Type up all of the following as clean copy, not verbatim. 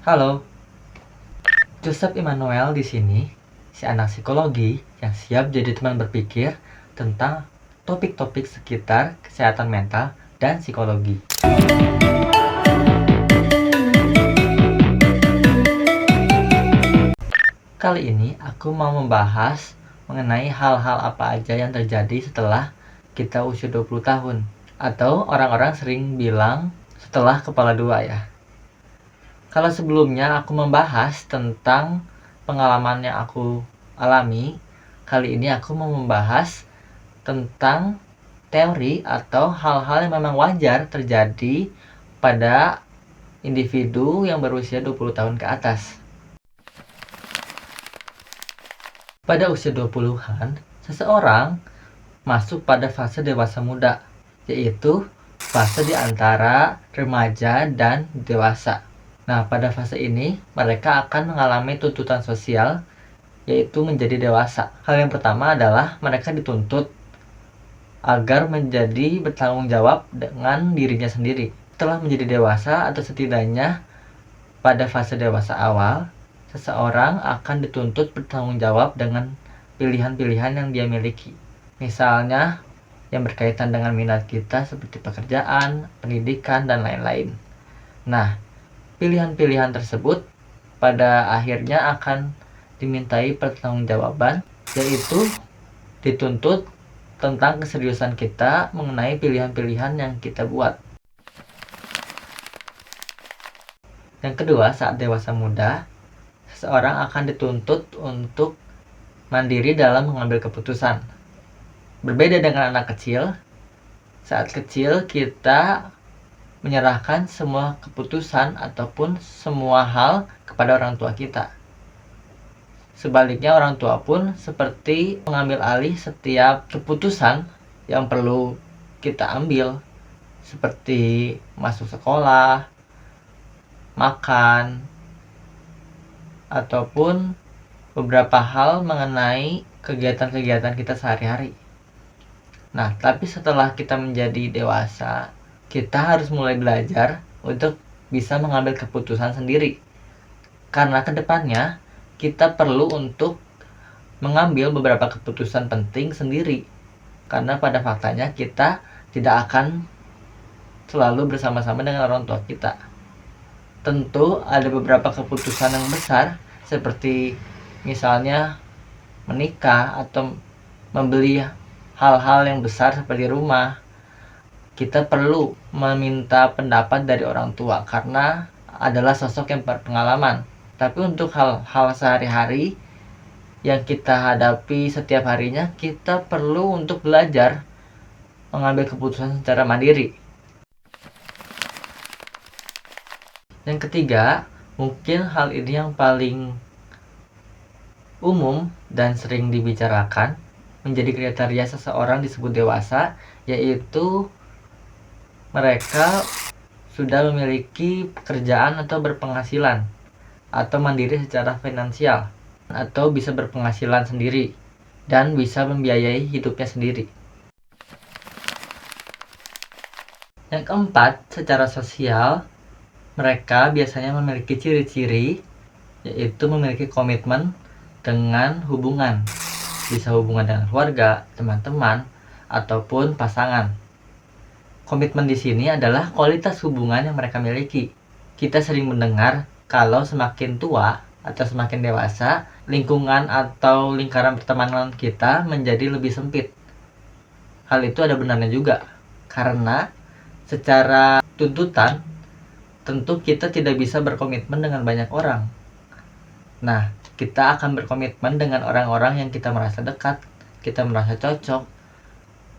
Halo, Joseph Immanuel di sini, si anak psikologi yang siap jadi teman berpikir tentang topik-topik sekitar kesehatan mental dan psikologi. Kali ini aku mau membahas mengenai hal-hal apa aja yang terjadi setelah kita usia 20 tahun. Atau orang-orang sering bilang setelah kepala dua ya. Kalau sebelumnya aku membahas tentang pengalaman yang aku alami, kali ini aku mau membahas tentang teori atau hal-hal yang memang wajar terjadi pada individu yang berusia 20 tahun ke atas. Pada usia 20-an, seseorang masuk pada fase dewasa muda, yaitu fase di antara remaja dan dewasa. Nah, pada fase ini, mereka akan mengalami tuntutan sosial, yaitu menjadi dewasa. Hal yang pertama adalah mereka dituntut agar menjadi bertanggung jawab dengan dirinya sendiri. Setelah menjadi dewasa, atau setidaknya pada fase dewasa awal, seseorang akan dituntut bertanggung jawab dengan pilihan-pilihan yang dia miliki. Misalnya, yang berkaitan dengan minat kita seperti pekerjaan, pendidikan, dan lain-lain. Nah, pilihan-pilihan tersebut pada akhirnya akan dimintai pertanggungjawaban, yaitu dituntut tentang keseriusan kita mengenai pilihan-pilihan yang kita buat. Yang kedua, saat dewasa muda, seseorang akan dituntut untuk mandiri dalam mengambil keputusan. Berbeda dengan anak kecil, saat kecil kita menyerahkan semua keputusan ataupun semua hal kepada orang tua kita. Sebaliknya, orang tua pun seperti mengambil alih setiap keputusan yang perlu kita ambil, seperti masuk sekolah, makan, ataupun beberapa hal mengenai kegiatan-kegiatan kita sehari-hari. Nah, tapi setelah kita menjadi dewasa, kita harus mulai belajar untuk bisa mengambil keputusan sendiri. Karena kedepannya, kita perlu untuk mengambil beberapa keputusan penting sendiri. Karena pada faktanya kita tidak akan selalu bersama-sama dengan orang tua kita. Tentu ada beberapa keputusan yang besar, seperti misalnya menikah atau membeli hal-hal yang besar seperti rumah. Kita perlu meminta pendapat dari orang tua karena adalah sosok yang berpengalaman. Tapi untuk hal-hal sehari-hari yang kita hadapi setiap harinya, kita perlu untuk belajar mengambil keputusan secara mandiri. Yang ketiga, mungkin hal ini yang paling umum dan sering dibicarakan menjadi kriteria seseorang disebut dewasa, yaitu mereka sudah memiliki pekerjaan atau berpenghasilan, atau mandiri secara finansial, atau bisa berpenghasilan sendiri dan bisa membiayai hidupnya sendiri. Yang keempat, secara sosial, mereka biasanya memiliki ciri-ciri, yaitu memiliki komitmen dengan hubungan. Bisa hubungan dengan keluarga, teman-teman, ataupun pasangan. Komitmen di sini adalah kualitas hubungan yang mereka miliki. Kita sering mendengar kalau semakin tua atau semakin dewasa, lingkungan atau lingkaran pertemanan kita menjadi lebih sempit. Hal itu ada benarnya juga, karena secara tuntutan, tentu kita tidak bisa berkomitmen dengan banyak orang. Nah, kita akan berkomitmen dengan orang-orang yang kita merasa dekat, kita merasa cocok,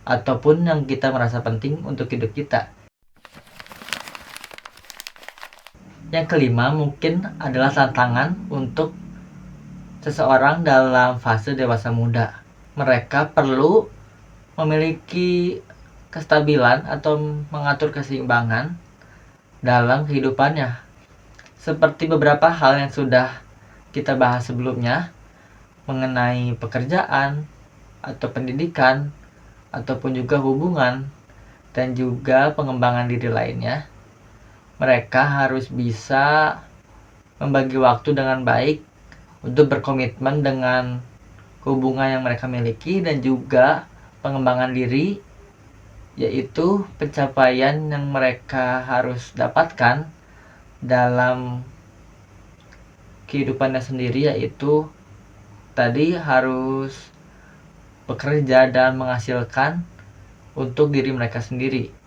ataupun yang kita merasa penting untuk hidup kita. Yang kelima mungkin adalah tantangan untuk seseorang dalam fase dewasa muda. Mereka perlu memiliki kestabilan atau mengatur keseimbangan dalam kehidupannya. Seperti beberapa hal yang sudah kita bahas sebelumnya mengenai pekerjaan atau pendidikan ataupun juga hubungan dan juga pengembangan diri lainnya. Mereka harus bisa membagi waktu dengan baik untuk berkomitmen dengan hubungan yang mereka miliki, dan juga pengembangan diri, yaitu pencapaian yang mereka harus dapatkan dalam kehidupannya sendiri, yaitu tadi harus bekerja dan menghasilkan untuk diri mereka sendiri.